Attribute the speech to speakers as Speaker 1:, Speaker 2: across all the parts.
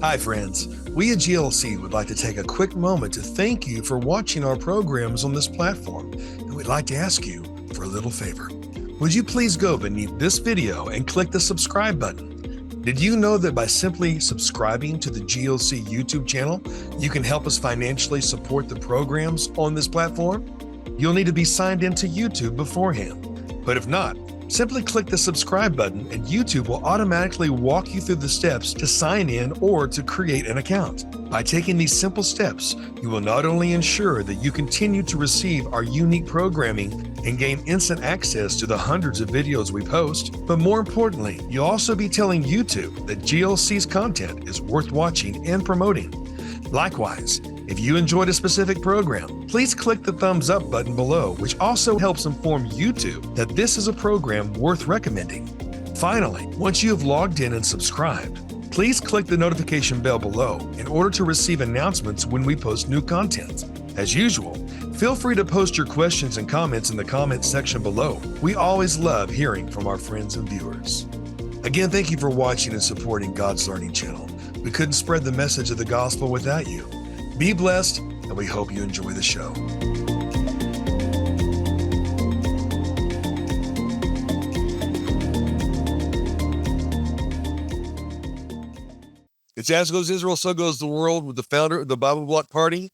Speaker 1: Hi, friends. We at GLC would like to take a quick moment to thank you for watching our programs on this platform, and we'd like to ask you for a little favor. Would you please go beneath this video and click the subscribe button? Did you know that by simply subscribing to the GLC YouTube channel, you can help us financially support the programs on this platform? You'll need to be signed into YouTube beforehand, but if not, simply click the subscribe button and YouTube will automatically walk you through the steps to sign in or to create an account. By taking these simple steps, you will not only ensure that you continue to receive our unique programming and gain instant access to the hundreds of videos we post, but more importantly, you'll also be telling YouTube that GLC's content is worth watching and promoting. Likewise, if you enjoyed a specific program, please click the thumbs up button below, which also helps inform YouTube that this is a program worth recommending. Finally, once you have logged in and subscribed, please click the notification bell below in order to receive announcements when we post new content. As usual, feel free to post your questions and comments in the comments section below. We always love hearing from our friends and viewers. Again, thank you for watching and supporting God's Learning Channel. We couldn't spread the message of the gospel without you. Be blessed, and we hope you enjoy the show. It's as goes Israel, so goes the world, with the founder of the Bible Block Party,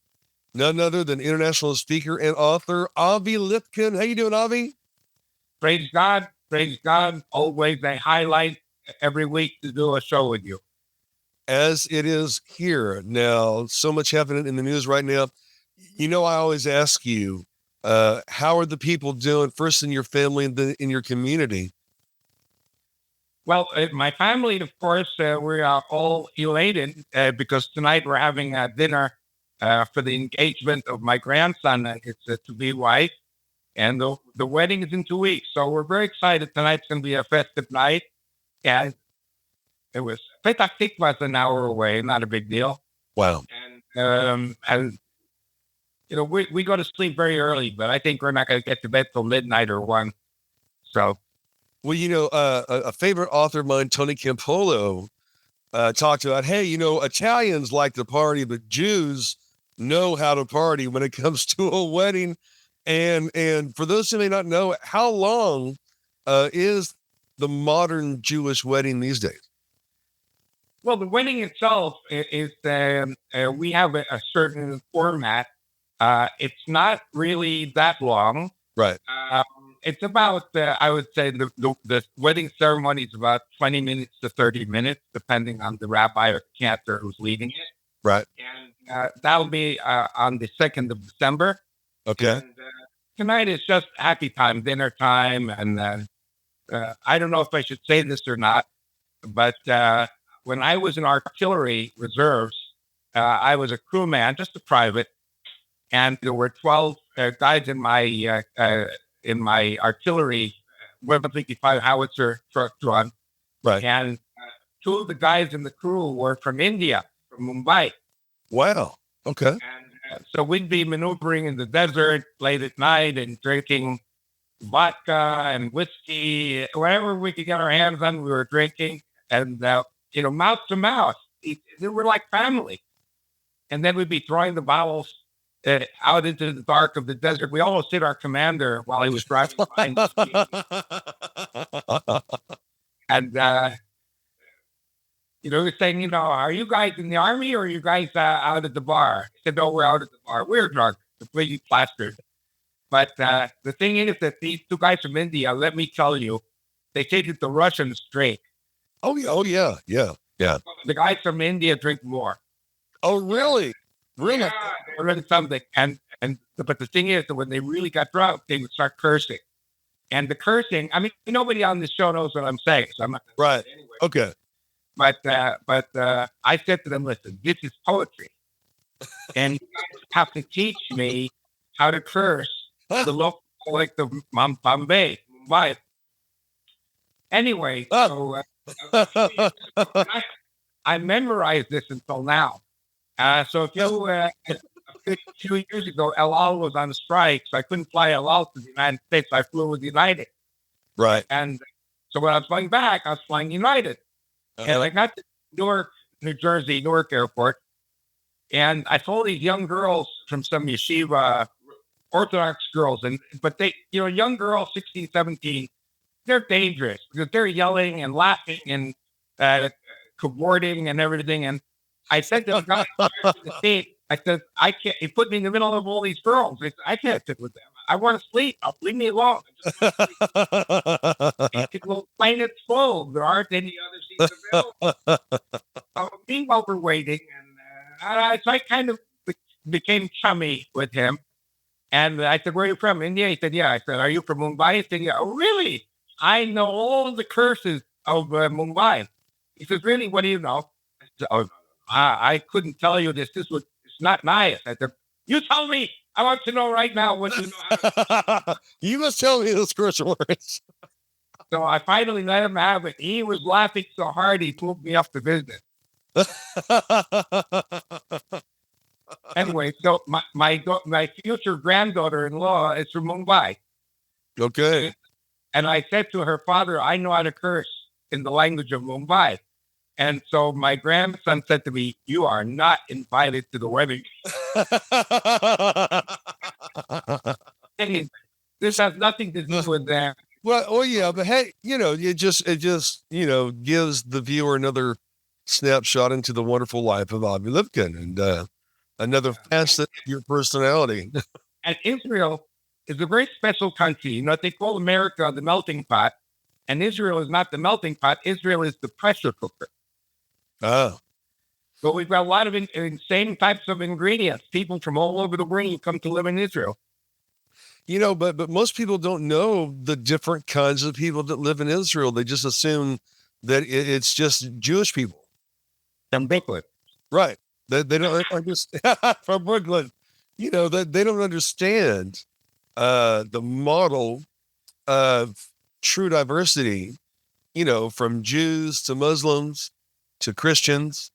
Speaker 1: none other than international speaker and author Avi Lipkin. How you doing, Avi?
Speaker 2: Praise God. Praise God. Always a highlight every week to do a show with you.
Speaker 1: As it is here now, so much happening in the news right now. You know, I always ask you, how are the people doing first in your family and then in your community?
Speaker 2: Well, my family, of course, we are all elated because tonight we're having a dinner for the engagement of my grandson and his to-be wife. And the wedding is in 2 weeks. So we're very excited. Tonight's going to be a festive night. And it was Petah Tikva is an hour away, not a big deal.
Speaker 1: Wow.
Speaker 2: And you know, we go to sleep very early, but I think we're not going to get to bed till midnight or 1. So,
Speaker 1: well, you know, a favorite author of mine, Tony Campolo, talked about, hey, you know, Italians like to party, but Jews know how to party when it comes to a wedding. And for those who may not know, how long is the modern Jewish wedding these days?
Speaker 2: Well, the wedding itself is we have a certain format. It's not really that long.
Speaker 1: Right.
Speaker 2: It's about, I would say, the wedding ceremony is about 20 minutes to 30 minutes, depending on the rabbi or cantor who's leading it.
Speaker 1: Right.
Speaker 2: And that'll be on the 2nd of December.
Speaker 1: Okay.
Speaker 2: And tonight is just happy time, dinner time. And I don't know if I should say this or not, but when I was in artillery reserves, I was a crewman, just a private, and there were 12 guys in my artillery 155 howitzer truck run.
Speaker 1: Right.
Speaker 2: And 2 of the guys in the crew were from India, from Mumbai.
Speaker 1: Wow. Okay.
Speaker 2: And so we'd be maneuvering in the desert late at night and drinking vodka and whiskey, whatever we could get our hands on, we were drinking. And you know, mouth to mouth. They were like family. And then we'd be throwing the bottles out into the dark of the desert. We almost hit our commander while he was driving behind And, you know, he was saying, you know, are you guys in the army or are you guys out at the bar? He said, no, we're out at the bar. We're drunk, completely plastered. But the thing is that these 2 guys from India, let me tell you, they take it the Russian straight.
Speaker 1: Oh yeah.
Speaker 2: The guys from India drink more.
Speaker 1: Oh, really? Really?
Speaker 2: Yeah, they really something. But the thing is that when they really got drunk, they would start cursing. And the cursing, I mean, nobody on this show knows what I'm saying, so I'm not
Speaker 1: right.
Speaker 2: Anyway.
Speaker 1: Okay.
Speaker 2: But I said to them, listen, this is poetry. And you guys have to teach me how to curse the local like the Bombay. Anyway, so I memorized this until now. So if you, a few years ago, El Al was on strike, so I couldn't fly El Al to the United States. I flew with United.
Speaker 1: Right.
Speaker 2: And so when I was flying back, I was flying United. And I got to Newark New Jersey, Newark Airport. And I saw these young girls from some yeshiva, Orthodox girls, but they, young girls, 16, 17, they're dangerous because they're yelling and laughing and uh, cavorting and everything. And I said to the guy in the state, I said, I can't. He put me in the middle of all these girls. I can't sit with them. I want to sleep. Leave me alone. Well, plain it's full. There aren't any other seats available. Being overweighting, and so I kind of became chummy with him. And I said, "Where are you from?" India. He said, "Yeah." I said, "Are you from Mumbai?" He said, "Yeah." "Oh, really? I know all the curses of Mumbai." He says, "Really? What do you know?" I said, "Oh, I couldn't tell you this. It's not nice." I said, "You tell me. I want to know right now what you know."
Speaker 1: You must tell me those curse words.
Speaker 2: So I finally let him have it. He was laughing so hard he pulled me off the business. Anyway, so my future granddaughter-in-law is from Mumbai.
Speaker 1: Okay.
Speaker 2: And I said to her father, "I know how to curse in the language of Mumbai." And so my grandson said to me, "You are not invited to the wedding." This has nothing to do with that.
Speaker 1: Well, yeah, but hey, it just gives the viewer another snapshot into the wonderful life of Avi Lipkin and another facet of your personality.
Speaker 2: And Israel is a very special country. They call America the melting pot, and Israel is not the melting pot. Israel is the pressure cooker.
Speaker 1: Oh.
Speaker 2: But we've got a lot of same types of ingredients. People from all over the world come to live in Israel.
Speaker 1: But most people don't know the different kinds of people that live in Israel. They just assume that it's just Jewish people.
Speaker 2: From Brooklyn.
Speaker 1: Right. They don't understand from Brooklyn. That they don't understand the model of true diversity, from Jews to Muslims to Christians,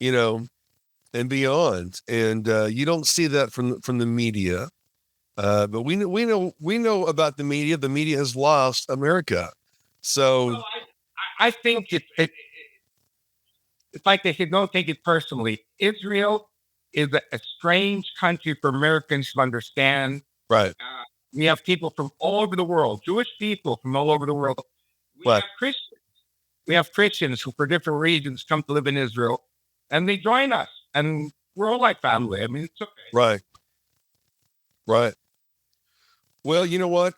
Speaker 1: and beyond. And you don't see that from the media. But we know about the media. The media has lost America. So
Speaker 2: well, I think it's like they should don't take it personally. Israel is a strange country for Americans to understand.
Speaker 1: Right.
Speaker 2: We have people from all over the world, Jewish people from all over the world.
Speaker 1: Right.
Speaker 2: We have Christians who, for different reasons, come to live in Israel, and they join us, and we're all like family. I mean, it's okay.
Speaker 1: Right. Right. Well, you know what?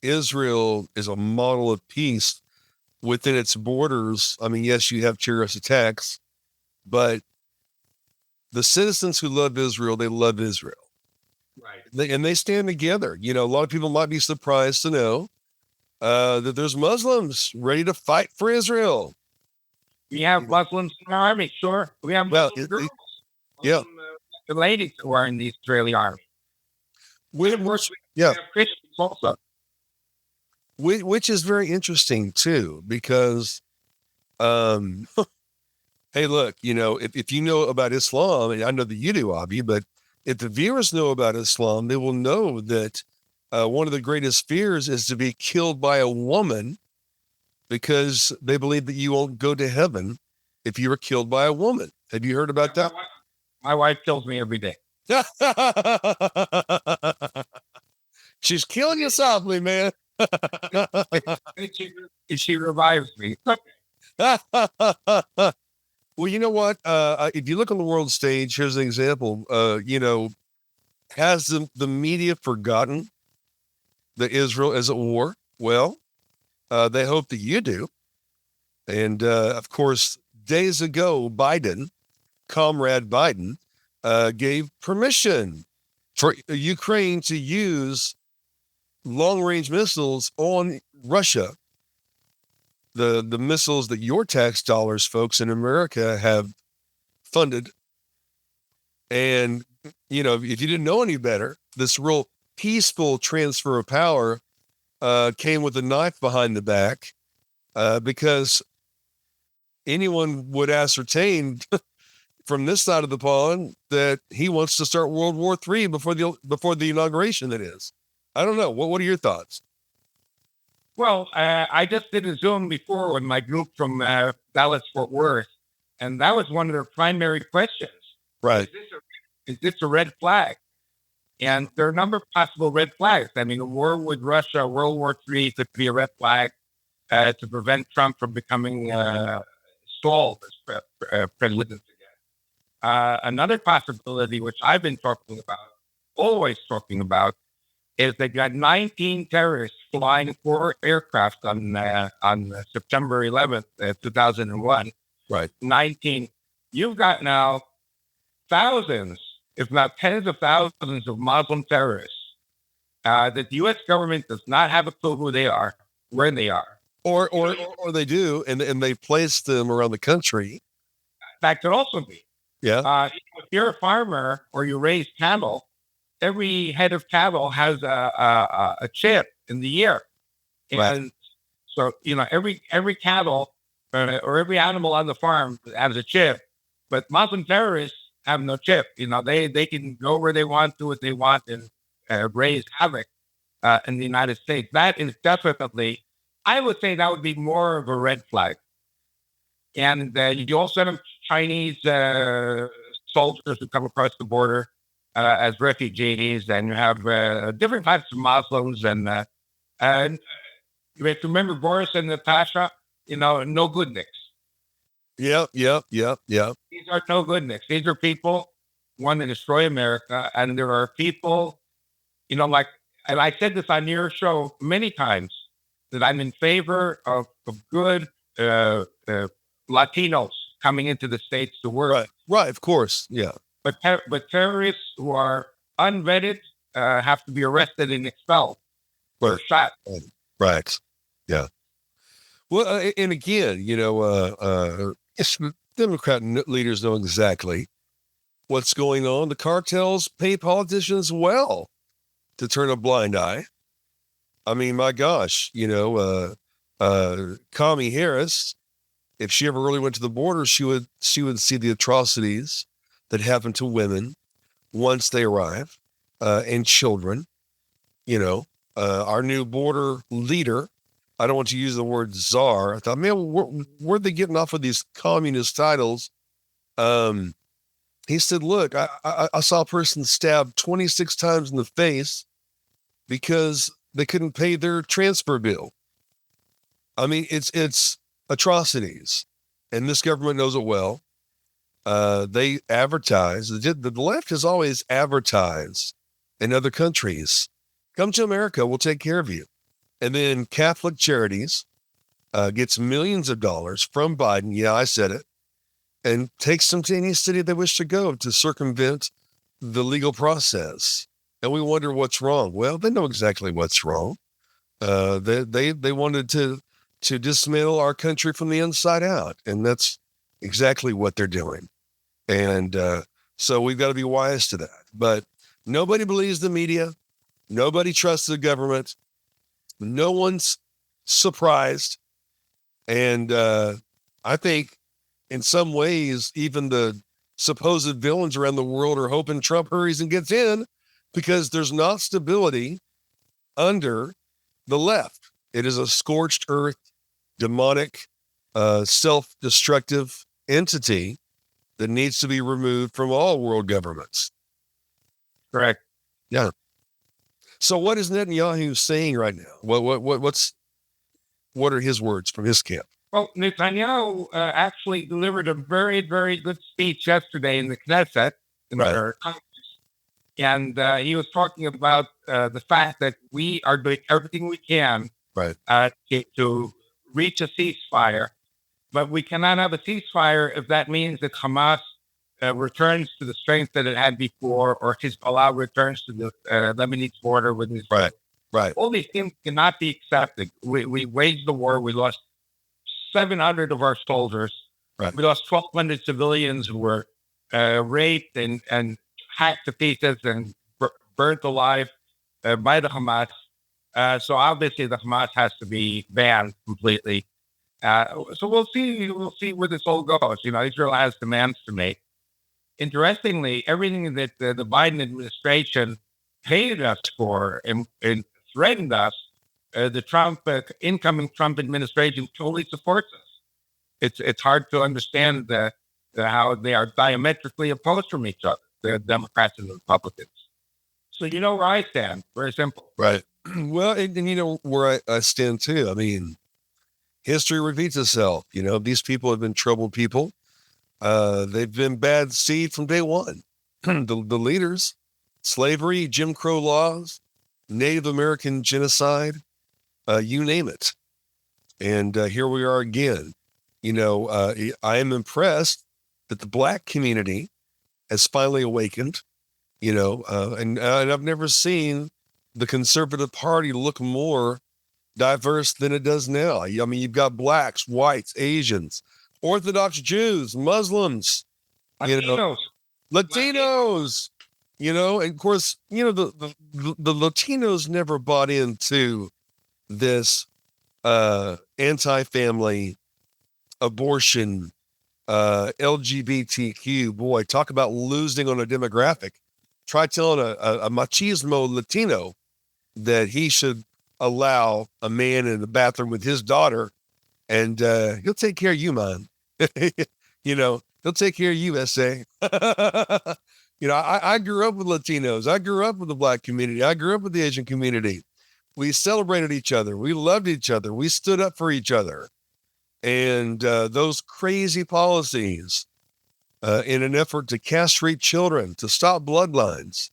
Speaker 1: Israel is a model of peace within its borders. I mean, yes, you have terrorist attacks, but the citizens who love Israel, they love Israel.
Speaker 2: Right.
Speaker 1: And they stand together. A lot of people might be surprised to know that there's Muslims ready to fight for Israel.
Speaker 2: We have Muslims in the army, sure. We have Muslim girls.
Speaker 1: Yeah.
Speaker 2: The ladies who are in the Israeli army. We have Christians also.
Speaker 1: Which is very interesting too, because, hey, look, if you know about Islam, and I know that you do, Avi, but if the viewers know about Islam, they will know that one of the greatest fears is to be killed by a woman, because they believe that you won't go to heaven if you were killed by a woman. Have you heard about that?
Speaker 2: My wife kills me every day.
Speaker 1: She's killing you softly, man.
Speaker 2: She revives me.
Speaker 1: Well, you know what? If you look on the world stage, here's an example. Has the media forgotten that Israel is at war? Well, they hope that you do. And of course, days ago, Comrade Biden, gave permission for Ukraine to use long-range missiles on Russia. The missiles that your tax dollars, folks in America, have funded. And, if you didn't know any better, this real peaceful transfer of power came with a knife behind the back, because anyone would ascertain from this side of the pond that he wants to start World War III before the inauguration. That is, I don't know. What are your thoughts?
Speaker 2: Well, I just did a Zoom before with my group from Dallas, Fort Worth, And that was one of their primary questions.
Speaker 1: Right.
Speaker 2: Is this a red flag? And there are a number of possible red flags. I mean, a war with Russia, World War III could be a red flag to prevent Trump from becoming stalled as president again. Another possibility, which I've been talking about, always talking about, is they got 19 terrorists flying 4 aircraft on September 11th, 2001.
Speaker 1: Right.
Speaker 2: 19. You've got now thousands, if not tens of thousands of Muslim terrorists that the U.S. government does not have a clue who they are, where they are.
Speaker 1: Or they do, and they've placed them around the country.
Speaker 2: That could also be.
Speaker 1: Yeah.
Speaker 2: If you're a farmer or you raise cattle, every head of cattle has a chip in the ear, and
Speaker 1: Right.
Speaker 2: so every cattle or every animal on the farm has a chip, but Muslim terrorists have no chip. They can go where they want, do what they want, and raise havoc in the United States. That is definitely, I would say, that would be more of a red flag. And you also have Chinese soldiers who come across the border as refugees, and you have different types of Muslims. And you have to remember Boris and Natasha, no good nicks.
Speaker 1: Yep.
Speaker 2: These are no good nicks. These are people who want to destroy America. And there are people, and I said this on your show many times, that I'm in favor of good Latinos coming into the States to work.
Speaker 1: Right. Of course. Yeah.
Speaker 2: But terrorists who are unvetted have to be arrested and expelled or shot.
Speaker 1: Right. Yeah. Well, and again, Democrat leaders know exactly what's going on. The cartels pay politicians well to turn a blind eye. I mean, my gosh, Connie Harris, if she ever really went to the border, she would see the atrocities that happen to women once they arrive, and children. Our new border leader, I don't want to use the word czar. I thought, man, where are they getting off of these communist titles? He said, look, I saw a person stabbed 26 times in the face because they couldn't pay their transfer bill. I mean, it's atrocities, and this government knows it well. They advertise. The left has always advertised in other countries. Come to America, we'll take care of you. And then Catholic Charities gets millions of dollars from Biden. Yeah, I said it. And takes them to any city they wish to go to circumvent the legal process. And we wonder what's wrong. Well, they know exactly what's wrong. They wanted to dismantle our country from the inside out. And that's exactly what they're doing. And so we've got to be wise to that. But nobody believes the media. Nobody trusts the government. No one's surprised. And I think in some ways, even the supposed villains around the world are hoping Trump hurries and gets in, because there's not stability under the left. It is a scorched earth, demonic, self-destructive entity that needs to be removed from all world governments.
Speaker 2: Correct.
Speaker 1: Yeah. So what is Netanyahu saying right now? What are his words from his camp?
Speaker 2: Well, Netanyahu actually delivered a very, very good speech yesterday in the Knesset, in our Congress. And he was talking about the fact that we are doing everything we can to reach a ceasefire. But we cannot have a ceasefire if that means that Hamas returns to the strength that it had before, or Hezbollah returns to the Lebanese border with Israel.
Speaker 1: Right.
Speaker 2: All these things cannot be accepted. We waged the war. We lost 700 of our soldiers.
Speaker 1: Right.
Speaker 2: We lost 1,200 civilians who were raped and hacked to pieces and burnt alive by the Hamas. So obviously the Hamas has to be banned completely. So we'll see where this all goes. Israel has demands to make. Interestingly, everything that the Biden administration paid us for and threatened us, the incoming Trump administration totally supports us. It's hard to understand how they are diametrically opposed from each other, the Democrats and the Republicans. So you know where I stand. Very simple.
Speaker 1: Right. Well, and you know where I stand too. I mean, history repeats itself. You know, these people have been troubled people. They've been bad seed from day one. The leaders, slavery, Jim Crow laws, Native American genocide, you name it. And here we are again. You know, I am impressed that the Black community has finally awakened. You know, and I've never seen the conservative party look more diverse than it does now. I mean, you've got blacks, whites, Asians, Orthodox Jews, Muslims, you know, Latinos, you know, and of course, you know, the Latinos never bought into this anti-family, abortion, LGBTQ. Boy, talk about losing on a demographic. Try telling a machismo Latino that he should allow a man in the bathroom with his daughter, and he'll take care of you, man. You know, he'll take care of you, SA. You know, I grew up with Latinos. I grew up with the Black community. I grew up with the Asian community. We celebrated each other. We loved each other. We stood up for each other. And those crazy policies in an effort to castrate children, to stop bloodlines,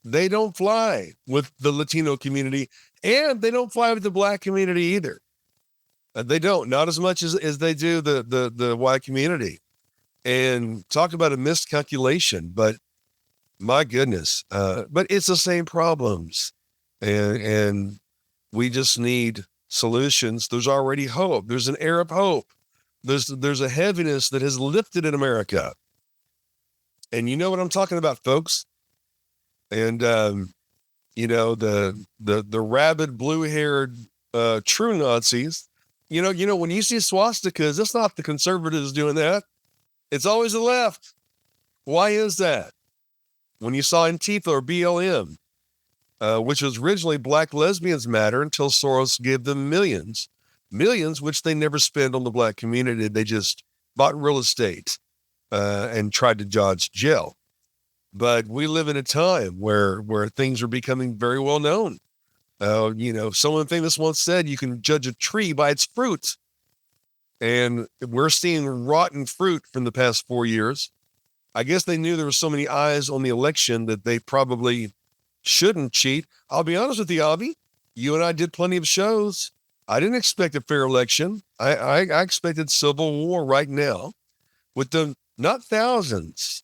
Speaker 1: they don't fly with the Latino community, and they don't fly with the Black community either. They don't, not as much as they do the white community. And talk about a miscalculation, but my goodness, but it's the same problems. And we just need solutions. There's already hope. There's an air of hope. There's a heaviness that has lifted in America. And you know what I'm talking about, folks. And you know, the rabid blue-haired true Nazis. You know, when you see swastikas, it's not the conservatives doing that. It's always the left. Why is that? When you saw Antifa or BLM, which was originally Black Lesbians Matter until Soros gave them millions, which they never spent on the Black community. They just bought real estate and tried to dodge jail. But we live in a time where things are becoming very well known. You know, someone famous once said, you can judge a tree by its fruit. And we're seeing rotten fruit from the past 4 years. I guess they knew there were so many eyes on the election that they probably shouldn't cheat. I'll be honest with you, Avi. You and I did plenty of shows. I didn't expect a fair election. I expected civil war right now with the, not thousands,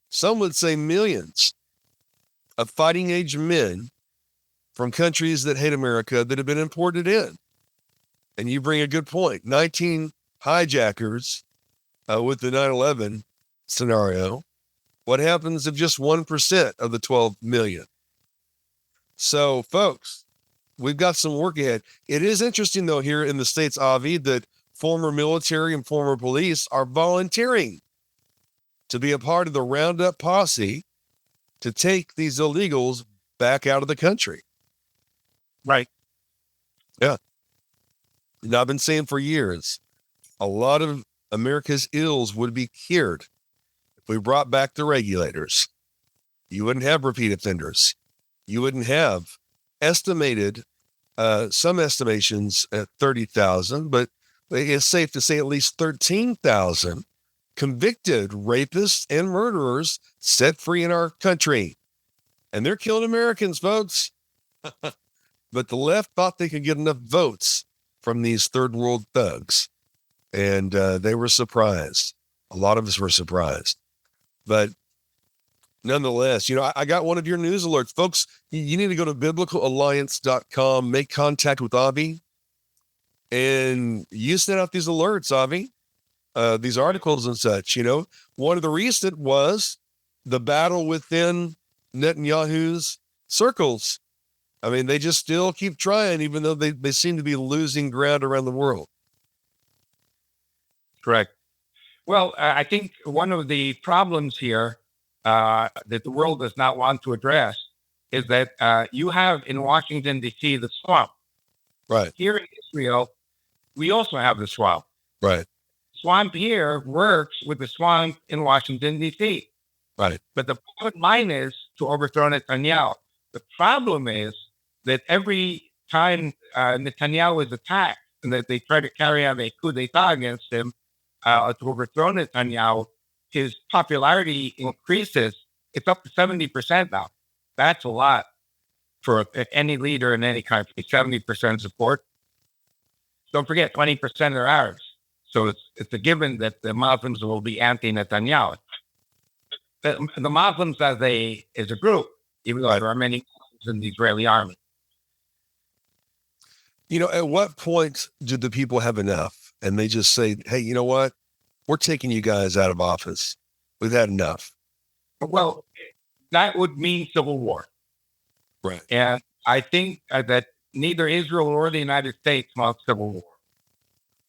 Speaker 1: some would say millions of fighting age men from countries that hate America that have been imported in. And you bring a good point. 19 hijackers with the 9/11 scenario. What happens if just 1% of the 12 million? So, folks, we've got some work ahead. It is interesting, though, here in the States, Avi, that former military and former police are volunteering to be a part of the Roundup posse to take these illegals back out of the country.
Speaker 2: Right.
Speaker 1: Yeah. And I've been saying for years, a lot of America's ills would be cured if we brought back the regulators. You wouldn't have repeat offenders. You wouldn't have estimated, some estimations at 30,000, but it's safe to say at least 13,000 convicted rapists and murderers set free in our country. And they're killing Americans, folks. But the left thought they could get enough votes from these third world thugs. And they were surprised. A lot of us were surprised. But nonetheless, you know, I got one of your news alerts. Folks, you need to go to biblicalalliance.com, make contact with Avi, and you send out these alerts, Avi, these articles and such. You know, one of the recent was the battle within Netanyahu's circles. I mean, they just still keep trying, even though they seem to be losing ground around the world.
Speaker 2: Correct. Well, I think one of the problems here that the world does not want to address is that you have in Washington, D.C., the swamp.
Speaker 1: Right.
Speaker 2: Here in Israel, we also have the swamp.
Speaker 1: Right.
Speaker 2: swamp here works with the swamp in Washington, D.C.
Speaker 1: Right.
Speaker 2: But the bottom line is to overthrow Netanyahu. The problem is that every time Netanyahu is attacked and that they try to carry out a coup d'etat against him to overthrow Netanyahu, his popularity increases. It's up to 70% now. That's a lot for any leader in any country, 70% support. Don't forget, 20% are Arabs. So it's a given that the Muslims will be anti-Netanyahu. The Muslims as a group, even though there are many Muslims in the Israeli army.
Speaker 1: At what point do the people have enough and they just say, hey, you know what? We're taking you guys out of office. We've had enough.
Speaker 2: Well, that would mean civil war.
Speaker 1: Right.
Speaker 2: And I think that neither Israel nor the United States wants civil war.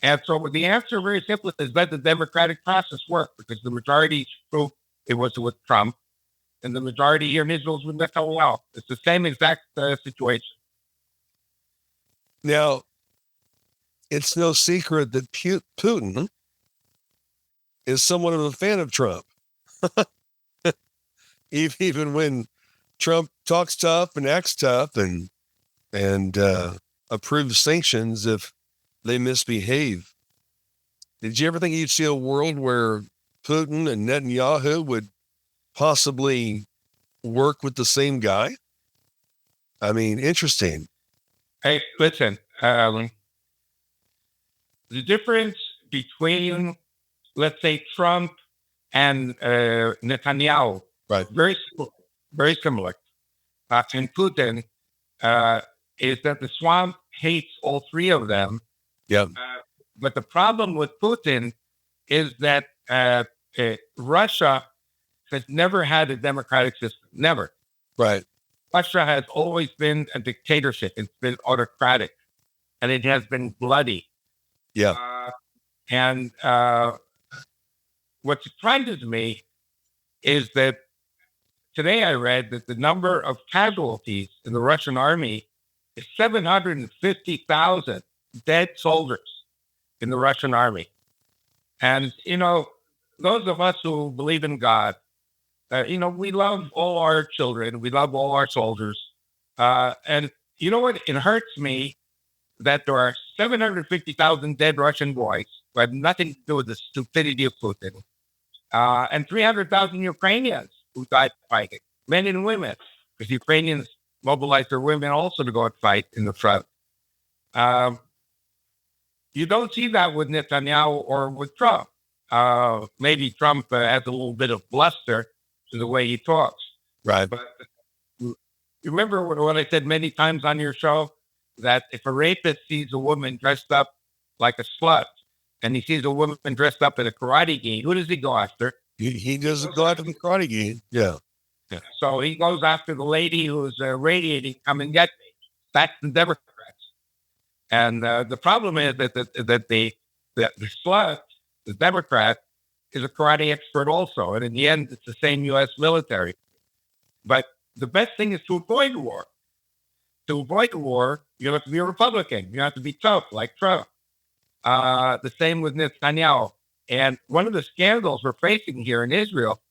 Speaker 2: And so the answer very simply is let the democratic process work, because the majority proved it was with Trump, and the majority here in Israel is with Netanyahu. It's the same exact situation.
Speaker 1: Now, it's no secret that Putin is somewhat of a fan of Trump. Even when Trump talks tough and acts tough and approves sanctions if they misbehave. Did you ever think you'd see a world where Putin and Netanyahu would possibly work with the same guy? I mean, interesting.
Speaker 2: Hey, listen, the difference between, let's say, Trump and Netanyahu,
Speaker 1: right,
Speaker 2: very similar. And Putin is that the swamp hates all three of them.
Speaker 1: Yeah.
Speaker 2: But the problem with Putin is that Russia has never had a democratic system. Never.
Speaker 1: Right.
Speaker 2: Russia has always been a dictatorship. It's been autocratic, and it has been bloody.
Speaker 1: Yeah.
Speaker 2: And what surprises me is that today I read that the number of casualties in the Russian army is 750,000 dead soldiers in the Russian army. And, those of us who believe in God, we love all our children. We love all our soldiers. And you know what? It hurts me that there are 750,000 dead Russian boys who have nothing to do with the stupidity of Putin, and 300,000 Ukrainians who died fighting, men and women, because Ukrainians mobilized their women also to go and fight in the front. You don't see that with Netanyahu or with Trump. Maybe Trump has a little bit of bluster to the way he talks.
Speaker 1: Right.
Speaker 2: But you remember what I said many times on your show, that if a rapist sees a woman dressed up like a slut and he sees a woman dressed up in a karate gi, who does he go after?
Speaker 1: He doesn't go after the karate gi. Yeah.
Speaker 2: So he goes after the lady who's radiating, come and get me. That's the Democrats. And the problem is that the slut, the Democrat, is a karate expert also. And in the end, it's the same U.S. military. But the best thing is to avoid war. To avoid war, you have to be a Republican. You have to be tough, like Trump. The same with Netanyahu. And one of the scandals we're facing here in Israel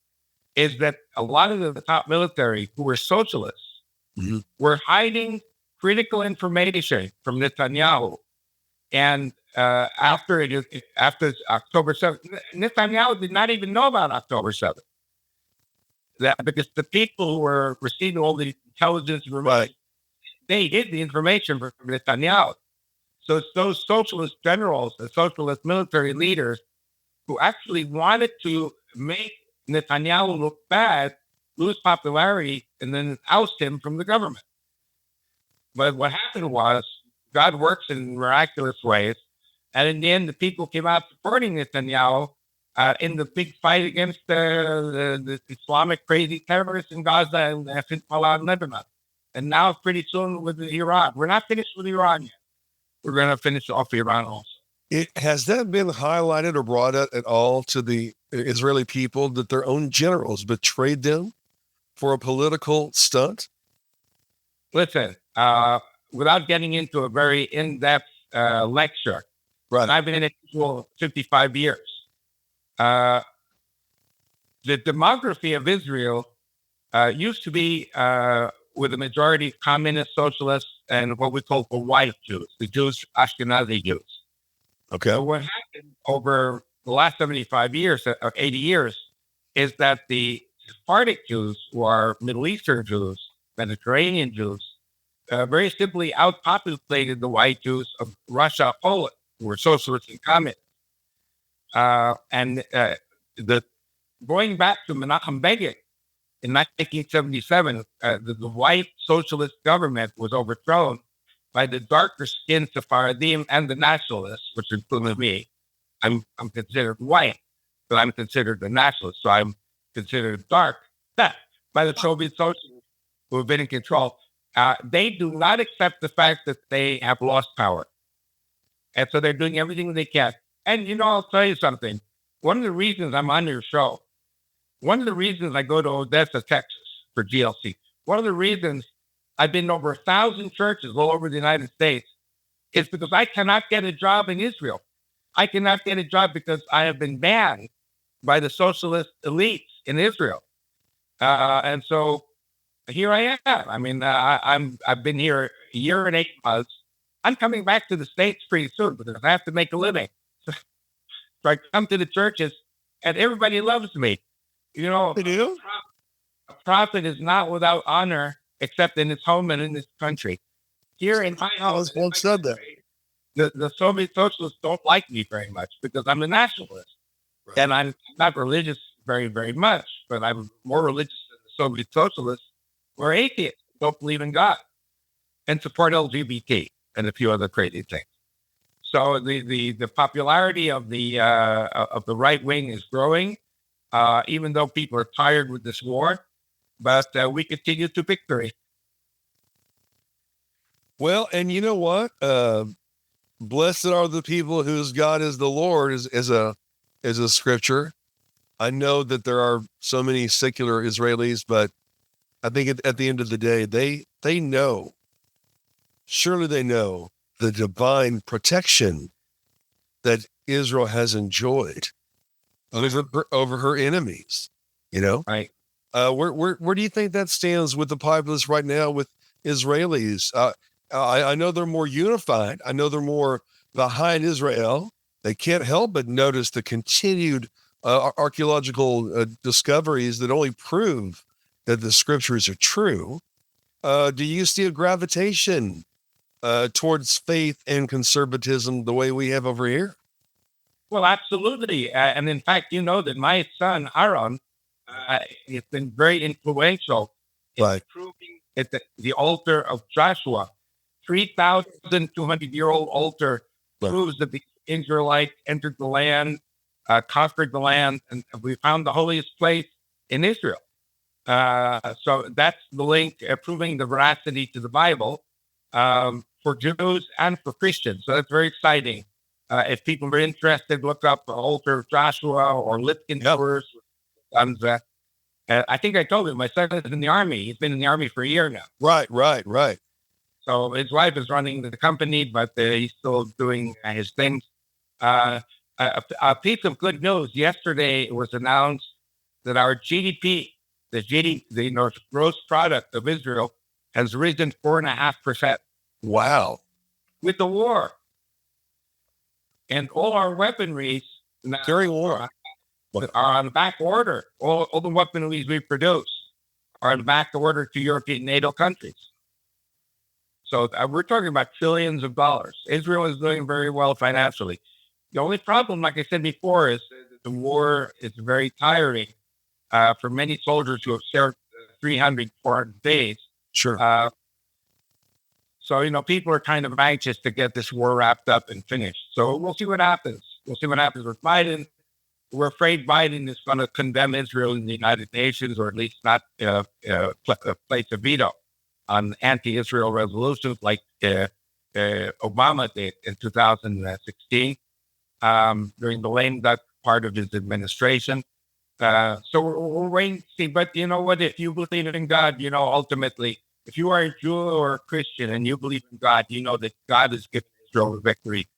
Speaker 2: is that a lot of the top military who were socialists were hiding critical information from Netanyahu. And after October 7th, Netanyahu did not even know about October 7th. Because the people who were receiving all the intelligence, they hid the information from Netanyahu. So it's those socialist generals, the socialist military leaders, who actually wanted to make Netanyahu look bad, lose popularity, and then oust him from the government. But what happened was, God works in miraculous ways. And in the end, the people came out supporting Netanyahu in the big fight against the Islamic crazy terrorists in Gaza and Hezbollah in Lebanon. And now pretty soon with Iran. We're not finished with Iran yet. We're going to finish off Iran also.
Speaker 1: Has that been highlighted or brought up at all to the Israeli people that their own generals betrayed them for a political stunt?
Speaker 2: Listen, without getting into a very in-depth lecture, I've been in it for 55 years. Uh, the demography of Israel used to be with a majority of communist, socialists, and what we call the white Jews, the Jews, Ashkenazi Jews.
Speaker 1: Okay.
Speaker 2: So what happened over the last 75 years or 80 years is that the Sephardic Jews, who are Middle Eastern Jews, Mediterranean Jews, very simply outpopulated the white Jews of Russia, Poland, who were socialists and communists. And the going back to Menachem Begin in 1977, the white socialist government was overthrown by the darker skinned Sephardim and the nationalists, which include me. I'm considered white, but I'm considered a nationalist, so I'm considered dark. That by the Soviet socialists who have been in control. They do not accept the fact that they have lost power. And so they're doing everything they can. And, I'll tell you something. One of the reasons I'm on your show, one of the reasons I go to Odessa, Texas for GLC, one of the reasons I've been over 1,000 churches all over the United States is because I cannot get a job in Israel. I cannot get a job because I have been banned by the socialist elites in Israel. And so here I am. I mean, I've been here a year and 8 months. I'm coming back to the States pretty soon because I have to make a living. So I come to the churches and everybody loves me.
Speaker 1: They do?
Speaker 2: A prophet is not without honor except in his home and in this country. Here in my house,
Speaker 1: once said that.
Speaker 2: The Soviet socialists don't like me very much because I'm a nationalist.
Speaker 1: Right.
Speaker 2: And I'm not religious very, very much, but I'm more religious than the Soviet socialists who are atheists, don't believe in God, and support LGBT and a few other crazy things. So the popularity of the right wing is growing, even though people are tired with this war, but we continue to victory.
Speaker 1: Well, and you know what? Blessed are the people whose God is the Lord is a scripture. I know that there are so many secular Israelis, but I think at the end of the day, they know, surely they know the divine protection that Israel has enjoyed over her enemies.
Speaker 2: Right.
Speaker 1: Where do you think that stands with the populace right now with Israelis? I know they're more unified. I know they're more behind Israel. They can't help but notice the continued archaeological discoveries that only prove that the scriptures are true. Do you see a gravitation towards faith and conservatism the way we have over here?
Speaker 2: Well, absolutely. And in fact, that my son, Aaron, has been very influential in
Speaker 1: Right.
Speaker 2: proving at the altar of Joshua, 3,200-year-old altar,
Speaker 1: Right.
Speaker 2: proves that the Israelites entered the land, conquered the land, and we found the holiest place in Israel. So that's the link, proving the veracity to the Bible for Jews and for Christians. So that's very exciting. If people are interested, look up the altar of Joshua or Lipkin tours. I think I told you my son is in the Army. He's been in the Army for a year now.
Speaker 1: Right.
Speaker 2: So his wife is running the company, but he's still doing his things. A piece of good news. Yesterday it was announced that our GDP, the gross product of Israel, has risen 4.5%.
Speaker 1: Wow.
Speaker 2: With the war. And all our weaponries
Speaker 1: During war
Speaker 2: are on back order. All the weaponries we produce are on back order to European NATO countries. So we're talking about trillions of dollars. Israel is doing very well financially. The only problem, like I said before, is the war is very tiring for many soldiers who have served 300, 400 days.
Speaker 1: Sure.
Speaker 2: So, people are kind of anxious to get this war wrapped up and finished. So we'll see what happens. We'll see what happens with Biden. We're afraid Biden is going to condemn Israel in the United Nations, or at least not place a veto on anti-Israel resolutions like Obama did in 2016 during the lame duck part of his administration. So we're waiting to see. But you know what? If you believe in God, ultimately, if you are a Jew or a Christian and you believe in God, you know that God has given Israel the victory